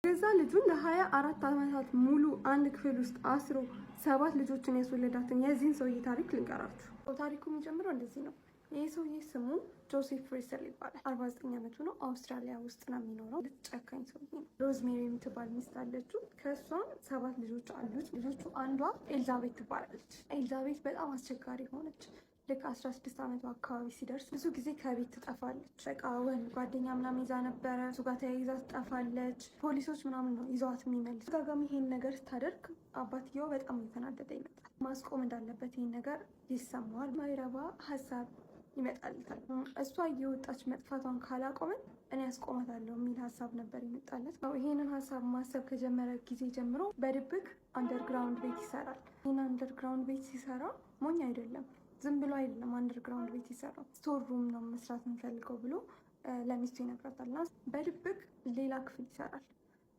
ገዛ ልጁን ለ24 ዓመታት ሙሉ አንድ ክፍል ውስጥ አስሮ 7 ልጆችን ያስወለዳትን የዚህን ሰውዬ ታሪክ ልንገራችሁ። ታሪኩ የሚጀምረው እንደዚህ ነው። ይህ ሰውዬ ስሙ ጆሴፍ ፍሪሰል ይባላል። 49 ዓመቱ ነው። አውስትራሊያ ውስጥ ነው የሚኖረው። ጨካኝ ሰውዬ ነው። ሮዝሜሪ የምትባል ሚስት አለችው። ከእሷም 7 ልጆች አሉት። ልጆቹ አንዷ ኤልዛቤት ትባላለች። ኤልዛቤት በጣም አስቸጋሪ ሆነች። ልክ 16 ዓመቷ አካባቢ ሲደርስ ብዙ ጊዜ ከቤት ትጠፋለች። በቃ ወንድ ጓደኛ ምናምን ይዛ ነበረ፣ እሱ ጋር ተያይዛ ትጠፋለች። ፖሊሶች ምናምን ነው ይዘዋት የሚመልስ። ተደጋጋሚ ይሄን ነገር ስታደርግ አባትየው በጣም እየተናደደ ይመጣል። ማስቆም እንዳለበት ይሄን ነገር ይሰማዋል። ማይረባ ሀሳብ ይመጣልታል። እሷ እየወጣች መጥፋቷን ካላቆምን እኔ ያስቆማታለሁ የሚል ሀሳብ ነበር ይመጣለት። ይሄንን ሀሳብ ማሰብ ከጀመረ ጊዜ ጀምሮ በድብቅ አንደርግራውንድ ቤት ይሰራል። ይህን አንደርግራውንድ ቤት ሲሰራ ሞኝ አይደለም፣ ዝም ብሎ አይደለም አንደርግራውንድ ቤት ይሰራው። ስቶር ሩም ነው መስራት እንፈልገው ብሎ ለሚስቱ ይነግራታል። እና በድብቅ ሌላ ክፍል ይሰራል፣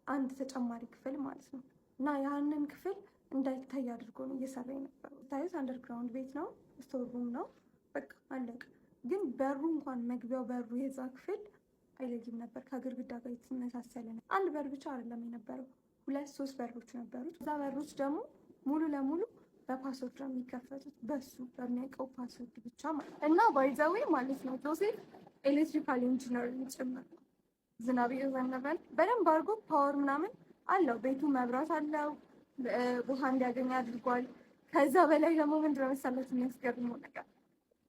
አንድ ተጨማሪ ክፍል ማለት ነው። እና ያንን ክፍል እንዳይታይ አድርጎ ነው እየሰራ የነበረው። ታዩት፣ አንደርግራውንድ ቤት ነው፣ ስቶር ሩም ነው፣ በቃ አለቀ። ግን በሩ እንኳን መግቢያው በሩ የዛ ክፍል አይለይም ነበር፣ ከግድግዳ ጋር የተመሳሰለ ነው። አንድ በር ብቻ አይደለም የነበረው፣ 2-3 በሮች ነበሩት። እዛ በሮች ደግሞ ሙሉ ለሙሉ በፓስወርድ ነው የሚከፈቱት፣ በሱ በሚያውቀው ፓስወርድ ብቻ ማለት ነው። እና ባይዛዌ ማለት ነው ጆሴፍ ኤሌክትሪካል ኢንጂነር ጭምር ነው። ዝናብ እየዘነበን በደንብ አድርጎ ፓወር ምናምን አለው፣ ቤቱ መብራት አለው፣ ውሃ እንዲያገኝ አድርጓል። ከዛ በላይ ደግሞ ምንድነው መሰላችሁ የሚያስገርመው ነገር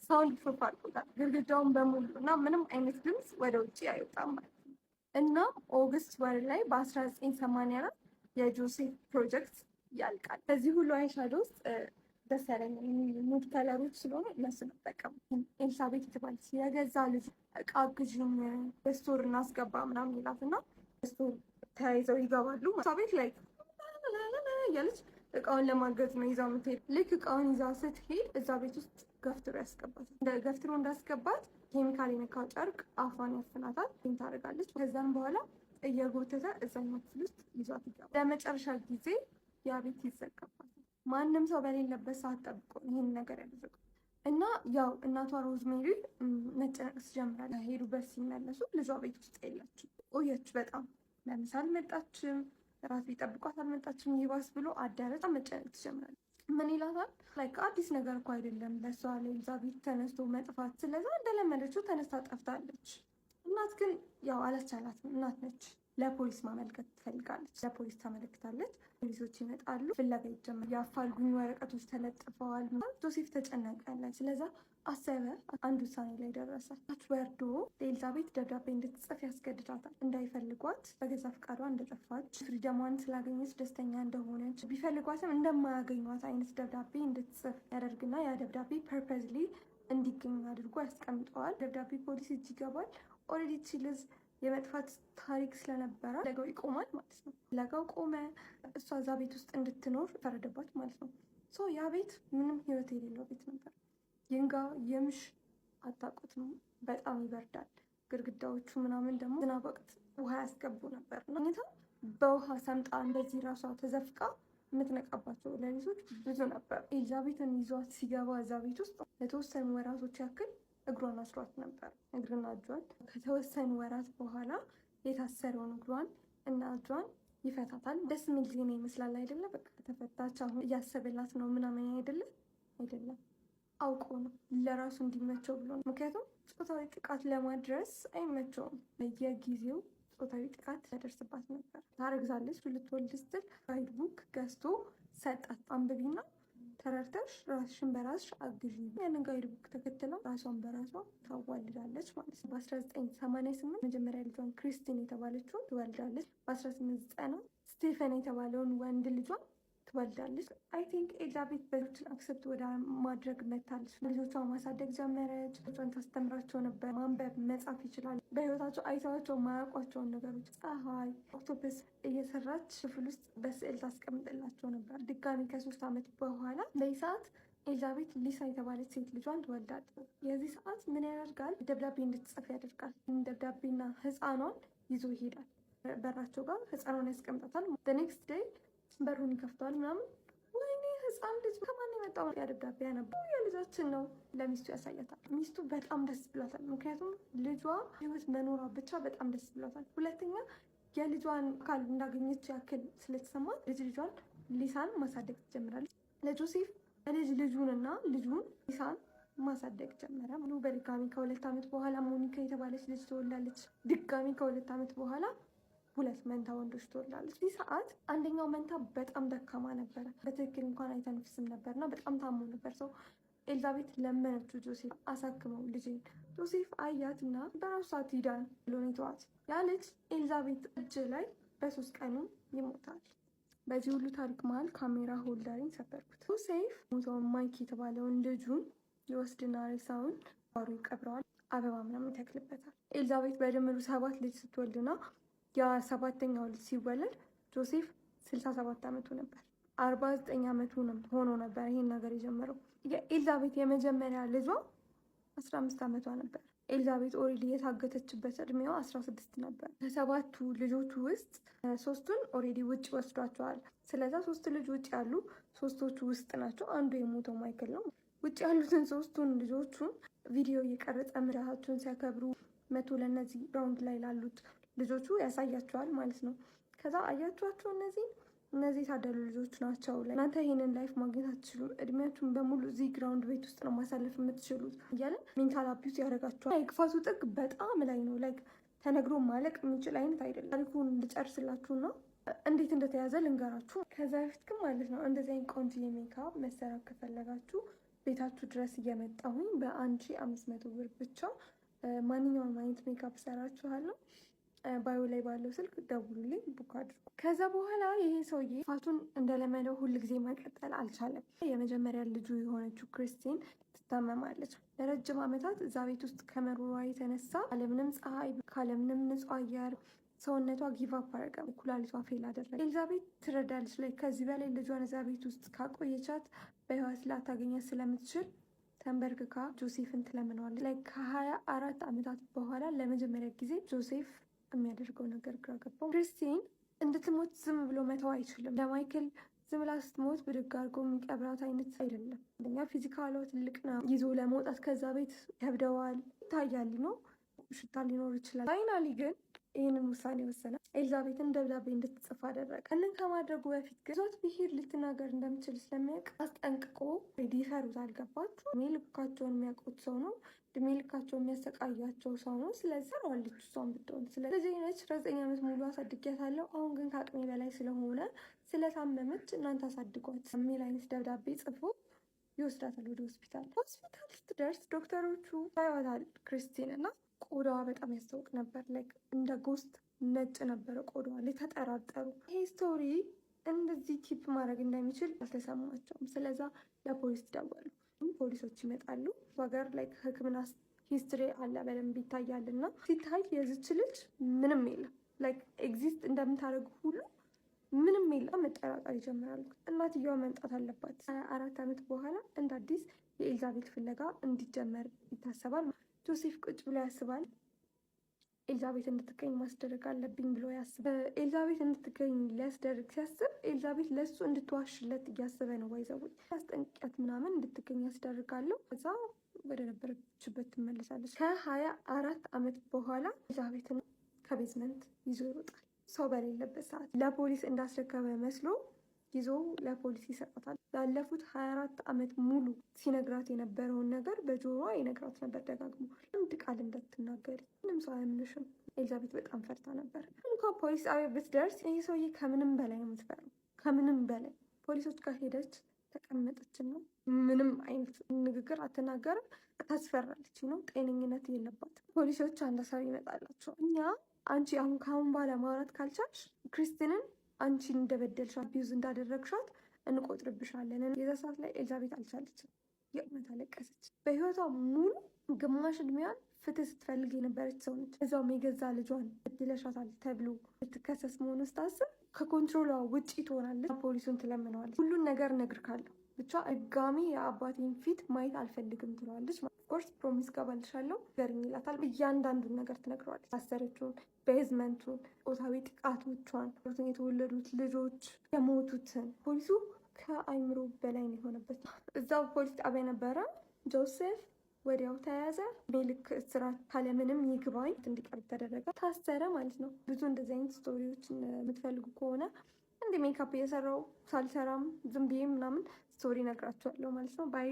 ሳውንድ ፕሩፍ አድርጎታል ግድግዳውን በሙሉ እና ምንም አይነት ድምፅ ወደ ውጭ አይወጣም ማለት ነው። እና ኦገስት ወር ላይ በ1984 የጆሴፍ ፕሮጀክት ያልቃል። ከዚህ ሁሉ አይሻዶ ውስጥ ደስ ያለኝ ሙድ ከለሮች ስለሆነ እነሱ ነው ተጠቀሙት። ኤልሳቤት ትባለች። የገዛ ልጅ እቃ ግዥን በስቶር እናስገባ ምናምን ይላት እና ስቶር ተያይዘው ይገባሉ። ኤልሳቤት ላይ እያለች እቃውን ለማገዝ ነው ይዛው የምትሄድ። ልክ እቃውን ይዛ ስትሄድ እዛ ቤት ውስጥ ገፍትሮ ያስገባት። ገፍትሮ እንዳስገባት ኬሚካል የነካው ጨርቅ አፏን ያፍናታል፣ ታደርጋለች። ከዛም በኋላ እየጎተተ እዛኛው ክፍል ውስጥ ይዟት ይገባል። ለመጨረሻ ጊዜ ያ ቤት ይዘጋባታል። ማንም ሰው በሌለበት ሰዓት ጠብቆ ይህን ነገር ያደረገው እና ያው እናቷ ሮዝሜሪ መጨነቅ ትጀምራለች። ሄዱበት ሲመለሱ ልጇ ቤት ውስጥ የለችም። ቆየች በጣም ለምሳ አልመጣችም፣ ራት ቢጠብቋት አልመጣችም። ይባስ ብሎ አዳረች። መጨነቅ ትጀምራለች። ምን ይላታል? ላይክ አዲስ ነገር እኮ አይደለም ለሷ ለኤልዛቤት ተነስቶ መጥፋት። ስለዛ እንደለመደችው ተነስታ ጠፍታለች። እናት ግን ያው አላስቻላትም። እናት ነች። ለፖሊስ ማመልከት ትፈልጋለች። ለፖሊስ ታመለክታለች። ፖሊሶች ይመጣሉ፣ ፍለጋ ይጀምራል። የአፋልጉኝ ወረቀቶች ተለጥፈዋል። ጆሴፍ ተጨነቀለን። ስለዛ አሰበ። አንድ ውሳኔ ላይ ደረሰ። ታች ወርዶ ለኤልዛቤት ደብዳቤ እንድትጽፍ ያስገድዳታል። እንዳይፈልጓት በገዛ ፈቃዷ እንደጠፋች፣ ፍሪደሟን ስላገኘች ደስተኛ እንደሆነች፣ ቢፈልጓትም እንደማያገኟት አይነት ደብዳቤ እንድትጽፍ ያደርግና ያ ደብዳቤ ፐርፐዝሊ እንዲገኝ አድርጎ ያስቀምጠዋል። ደብዳቤ ፖሊስ እጅ ይገባል። ኦልሬዲ ቺልዝ የመጥፋት ታሪክ ስለነበረ ፍለጋው ይቆማል ማለት ነው። ፍለጋው ቆመ። እሷ እዛ ቤት ውስጥ እንድትኖር ፈረደባት ማለት ነው። ያ ቤት ምንም ህይወት የሌለው ቤት ነበር። ይንጋ የምሽ አታውቁትም። በጣም ይበርዳል። ግድግዳዎቹ ምናምን ደግሞ ዝናብ ወቅት ውሃ ያስገቡ ነበር። ሁኔታ በውሃ ሰምጣ እንደዚህ ራሷ ተዘፍቃ የምትነቃባቸው ሌሊቶች ብዙ ነበር። ኤልዛቤትን ይዟት ሲገባ እዛ ቤት ውስጥ ለተወሰኑ ወራቶች ያክል እግሯን አስሯት ነበር፣ እግርና እጇን። ከተወሰኑ ወራት በኋላ የታሰረውን እግሯን እና እጇን ይፈታታል። ደስ የሚል ዜና ይመስላል አይደለ? በቃ ተፈታች፣ አሁን እያሰበላት ነው ምናምን አይደለም። አውቆ ነው፣ ለራሱ እንዲመቸው ብሎ ነው። ምክንያቱም ጾታዊ ጥቃት ለማድረስ አይመቸውም። በየጊዜው ጾታዊ ጥቃት ያደርስባት ነበር። ታረግዛለች። ልትወልድ ስትል ጋይድ ቡክ ገዝቶ ሰጣት። አንብቢና ተረድተሽ ራስሽን በራስሽ አግዢ። ያንን ጋይድ ቡክ ተከትላ ራሷን በራሷ ታዋልዳለች ማለት ነው። በ1988 መጀመሪያ ልጇን ክሪስቲን የተባለችውን ትወልዳለች። በ1890 ስቴፈን የተባለውን ወንድ ልጇን ትወልዳለች። አይ ቲንክ ኤልዛቤት በልጆችን አክሰፕት ወደ ማድረግ መታለች። ልጆቿን ማሳደግ ጀመረች። ልጆቿን ታስተምራቸው ነበር። ማንበብ መጻፍ ይችላል። በህይወታቸው አይተዋቸው ማያውቋቸውን ነገሮች ፀሐይ፣ ኦክቶፐስ እየሰራች ክፍል ውስጥ በስዕል ታስቀምጥላቸው ነበር። ድጋሚ ከ3 ዓመት በኋላ በዚህ ሰዓት ኤልዛቤት ሊሳ የተባለች ሴት ልጇን ትወልዳለች። የዚህ ሰዓት ምን ያደርጋል? ደብዳቤ እንድትጽፍ ያደርጋል። ደብዳቤና ህፃኗን ይዞ ይሄዳል። በራቸው ጋር ህፃኗን ያስቀምጣታል። ኔክስት ዴይ በሩን ይከፍተዋል ምናምን። ወይኔ ህፃን ልጅ ከማን የመጣው? ያ ደብዳቤ ያነበው የልጃችን ነው። ለሚስቱ ያሳያታል። ሚስቱ በጣም ደስ ብሏታል። ምክንያቱም ልጇ ህይወት መኖሯ ብቻ በጣም ደስ ብሏታል። ሁለተኛ የልጇን አካል እንዳገኘች ያክል ስለተሰማት ልጇን ሊሳን ማሳደግ ትጀምራለች። ለጆሴፍ ልጁንና ልጁን ሊሳን ማሳደግ ጀመረ። በድጋሚ ከ2 ዓመት በኋላ ሞኒካ የተባለች ልጅ ትወልዳለች። ድጋሚ ከ2 ዓመት በኋላ 2 መንታ ወንዶች ትወልዳለች። በዚህ ሰዓት አንደኛው መንታ በጣም ደካማ ነበረ። በትክክል እንኳን አይተነፍስም ነበርና በጣም ታሞ ነበር። ሰው ኤልዛቤት ለመነችው ጆሴፍ አሳክመው ልጅን። ጆሴፍ አያትና በራሱ ሰዓት ይዳን ብሎ ነው የተዋት። ያ ልጅ ኤልዛቤት እጅ ላይ በ3 ቀኑ ይሞታል። በዚህ ሁሉ ታሪክ መሀል ካሜራ ሆልደሪን ሰበርኩት። ጆሴፍ ሞተውን ማይክ የተባለውን ልጁን ይወስድና ሬሳውን ባሩ ይቀብረዋል። አበባ ምናምን ይተክልበታል። ኤልዛቤት በድምሩ 7 ልጅ ስትወልድና ያ7ኛው ልጅ ሲወለድ ጆሴፍ 67 ዓመቱ ነበር። 49 ዓመቱ ሆኖ ነበር ይሄን ነገር የጀመረው። የኤልዛቤት የመጀመሪያ ልጇ 15 ዓመቷ ነበር። ኤልዛቤት ኦልሬዲ የታገተችበት እድሜዋ 16 ነበር። ከ7ቱ ልጆቹ ውስጥ 3ቱን ኦልሬዲ ውጭ ወስዷቸዋል። ስለዛ 3 ልጅ ውጭ ያሉ 3ቶቹ ውስጥ ናቸው። አንዱ የሞተው ማይክል ነው። ውጭ ያሉትን 3ቱን ልጆቹን ቪዲዮ እየቀረጸ ምራታቸውን ሲያከብሩ መቶ ለእነዚህ ግራውንድ ላይ ላሉት ልጆቹ ያሳያቸዋል ማለት ነው። ከዛ አያቸዋቸው እነዚህ የታደሉ ልጆች ናቸው። እናንተ ይሄንን ላይፍ ማግኘት አትችሉም፣ እድሜያችሁን በሙሉ እዚህ ግራውንድ ቤት ውስጥ ነው ማሳለፍ የምትችሉት እያለ ሜንታል አቢዩዝ ያደርጋቸዋል። የክፋቱ ጥግ በጣም ላይ ነው። ተነግሮ ማለቅ የሚችል አይነት አይደለም። ታሪኩን ልጨርስላችሁና እንዴት እንደተያዘ ልንገራችሁ። ከዛ በፊት ግን ማለት ነው እንደዚህ አይነት ቆንጆ ሜካፕ መሰራት ከፈለጋችሁ ቤታችሁ ድረስ እየመጣሁኝ በ1500 ብር ብቻ ማንኛውም አይነት ሜካፕ ሰራችኋለሁ። ባዮ ላይ ባለው ስልክ ደውሉልኝ፣ ቡክ አድርጉ። ከዛ በኋላ ይሄ ሰውዬ ፋቱን እንደለመደው ሁል ጊዜ መቀጠል አልቻለም። የመጀመሪያ ልጁ የሆነችው ክርስቲን ትታመማለች። ለረጅም ዓመታት እዛ ቤት ውስጥ ከመኖሯ የተነሳ ካለምንም ፀሐይ፣ ካለምንም ንጹህ አየር ሰውነቷ ጊቫፕ አደረገ። ኩላሊቷ ፌል አደረገ። ኤልዛቤት ትረዳለች። ከዚህ በላይ ልጇን እዛ ቤት ውስጥ ካቆየቻት በህይወት ላታገኛት ስለምትችል ተንበርክካ ጆሴፍን ትለምነዋለች። ከ24 ዓመታት በኋላ ለመጀመሪያ ጊዜ ጆሴፍ የሚያደርገው ነገር ግራ ገባው። ክርስቲን እንድትሞት ዝም ብሎ መተው አይችልም። ለማይክል ዝም ብላ ስትሞት ብድግ አድርጎ የሚቀብራት አይነት አይደለም። አንደኛ ፊዚካሏ ትልቅ ነው። ይዞ ለመውጣት ከዛ ቤት ያብደዋል። ይታያል ነው ሽታ ሊኖር ይችላል። ፋይናሊ ግን ይህንን ውሳኔ ወሰነ። ኤልዛቤትን ደብዳቤ እንድትጽፍ አደረገ። ያንን ከማድረጉ በፊት ግን ዞት ብሄር ልትናገር እንደምችል ስለሚያውቅ አስጠንቅቆ ይፈሩት። አልገባችሁ? እድሜ ልካቸውን የሚያውቁት ሰው ነው። እድሜ ልካቸውን የሚያሰቃያቸው ሰው ነው። ስለዚህ ረዋለች እሷን ብትሆን። ስለዚህ ነች 9 ዓመት ሙሉ አሳድጊያታለሁ፣ አሁን ግን ከአቅሜ በላይ ስለሆነ ስለታመመች እናንተ አሳድጓት የሚል አይነት ደብዳቤ ጽፎ ይወስዳታል ወደ ሆስፒታል። ሆስፒታል ስትደርስ ዶክተሮቹ ያዩዋታል ክርስቲን እና ቆዳዋ በጣም ያስታውቅ ነበር። እንደ ጎስት ነጭ ነበረ ቆዳዋ። ተጠራጠሩ። ይሄ ስቶሪ እንደዚህ ቲፕ ማድረግ እንደሚችል አልተሰማቸውም። ስለዛ ለፖሊስ ደወሉ። ፖሊሶች ይመጣሉ። ሀገር ሕክምና ሂስትሪ አለ በደንብ ይታያል። እና ሲታይ የዚች ልጅ ምንም የለም። ኤግዚስት እንደምታደርግ ሁሉ ምንም የለም። መጠራጠር ይጀምራሉ። እናትየዋ መምጣት አለባት። 4 ዓመት በኋላ እንደ አዲስ የኤልዛቤት ፍለጋ እንዲጀመር ይታሰባል። ጆሴፍ ቁጭ ብሎ ያስባል። ኤልዛቤት እንድትገኝ ማስደረግ አለብኝ ብሎ ያስባል። ኤልዛቤት እንድትገኝ ሊያስደርግ ሲያስብ ኤልዛቤት ለእሱ እንድትዋሽለት እያስበ ነው። ወይዘው ያስጠንቅቂያት ምናምን እንድትገኝ ያስደርጋለሁ። ከዛ ወደ ነበረችበት ትመለሳለች። ከ24 ዓመት በኋላ ኤልዛቤትን ከቤዝመንት ይዞ ይወጣል። ሰው በሌለበት ሰዓት ለፖሊስ እንዳስረከበ መስሎ ይዞ ለፖሊስ ይሰጣታል። ላለፉት 24 ዓመት ሙሉ ሲነግራት የነበረውን ነገር በጆሮዋ ይነግራት ነበር ደጋግሞ። አንድ ቃል እንዳትናገሪ፣ ምንም ሰው አያምንሽም። ኤልዛቤት በጣም ፈርታ ነበር። እንኳን ፖሊስ ጣቢያ ብትደርስ ይህ ሰውዬ ከምንም በላይ ነው የምትፈራው። ከምንም በላይ ፖሊሶች ጋር ሄደች፣ ተቀመጠችና ምንም አይነት ንግግር አትናገርም። ታስፈራለች ነው። ጤነኝነት የለባትም። ፖሊሶች አንድ ሀሳብ ይመጣላቸው። አንቺ አሁን ከአሁን በኋላ ማውራት ካልቻልሽ ክርስቲንን አንቺን እንደበደልሽ አቢዩዝ እንዳደረግሻት እንቆጥርብሻለን። የዛ ሰዓት ላይ ኤልዛቤት አልቻለችም። የእውነት አለቀሰች። በህይወቷ ሙሉ ግማሽ እድሜዋን ፍትህ ስትፈልግ የነበረች ሰው ነች። እዛውም የገዛ ልጇን እድለሻታል ተብሎ ልትከሰስ መሆኑ ስታስብ ከኮንትሮሏ ውጪ ትሆናለች። ፖሊሱን ትለምነዋለች። ሁሉን ነገር እነግርካለሁ፣ ብቻ ድጋሚ የአባቴን ፊት ማየት አልፈልግም ትለዋለች። ኦፍኮርስ ፕሮሚስ ገባልሻለሁ ገርኝ ይላታል። እያንዳንዱን ነገር ትነግረዋለች። ታሰረችውን፣ ቤዝመንቱን፣ ጾታዊ ጥቃቶቿን፣ የተወለዱት ልጆች፣ የሞቱትን። ፖሊሱ ከአይምሮ በላይ ነው የሆነበት። እዛው ፖሊስ ጣቢያ ነበረ። ጆሴፍ ወዲያው ተያዘ። ልክ እስራት ካለምንም ይግባኝ እንዲቀርብ ተደረገ፣ ታሰረ ማለት ነው። ብዙ እንደዚህ አይነት ስቶሪዎችን የምትፈልጉ ከሆነ እንደ ሜካፕ እየሰራው ሳልሰራም ዝም ብዬ ምናምን ስቶሪ ነግራችኋለሁ ማለት ነው። ባይ